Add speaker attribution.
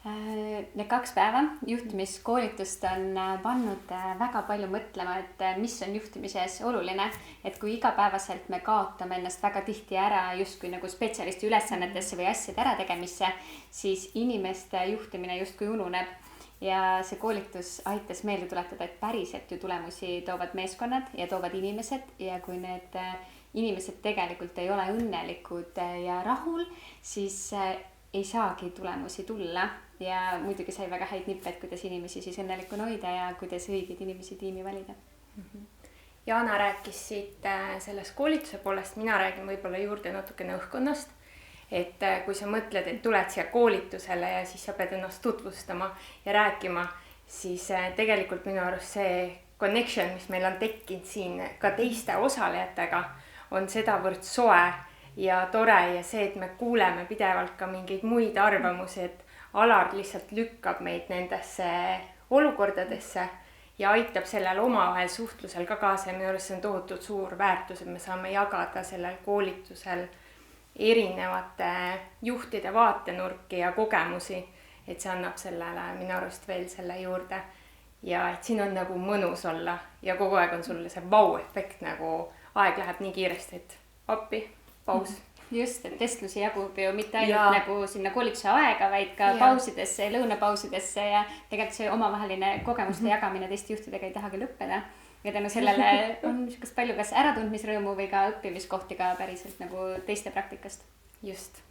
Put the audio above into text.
Speaker 1: Need 2 päeva juhtimiskoolitust on pannud väga palju mõtlema, et mis on juhtimises oluline. Et kui igapäevaselt me kaotame ennast väga tihti ära justkui nagu spetsialisti ülesannetesse või asjade ärategemisse, siis inimeste juhtimine justkui ununeb. Ja see koolitus aitas meelde tuletada, et päriselt ju tulemusi toovad meeskonnad ja toovad inimesed. Ja kui need inimesed tegelikult ei ole õnnelikud ja rahul, siis ei saagi tulemusi tulla. Ja muidugi sai väga häid nippe, et kuidas inimesi siis õnnelikuna hoida ja kuidas õigeid inimesi tiimi valida.
Speaker 2: Jana rääkis siit sellest koolituse poolest, mina räägin võib-olla juurde natukene õhkkonnast. Et kui sa mõtled, et tuled siia koolitusele ja siis sa pead ennast tutvustama ja rääkima, siis tegelikult minu arust see connection, mis meil on tekkinud siin ka teiste osalejatega, on sedavõrd soe ja tore ja see, et me kuuleme pidevalt ka mingeid muid arvamusi, et Alar lihtsalt lükkab meid nendesse olukordadesse ja aitab sellel omavahel suhtlusel ka kaasa. Ja minu arust see on tohutult suur väärtus, et me saame jagada sellel koolitusel erinevate juhtide vaatenurki ja kogemusi, et see annab sellele minu arust veel selle juurde. Ja et siin on nagu mõnus olla ja kogu aeg on sulle see vau-efekt, nagu aeg läheb nii kiiresti, et appi, paus.
Speaker 1: Just, et vestlusi jagub ju mitte ainult nagu sinna koolituse aega, vaid ka pausidesse, lõunapausidesse ja tegelikult see omavaheline kogemuste jagamine teiste juhtidega ei tahagi lõppeda. Ja tänu sellele on niisugust palju kas äratundmisrõõmu või ka õppimiskohti ka päriselt nagu teiste praktikast.
Speaker 2: Just.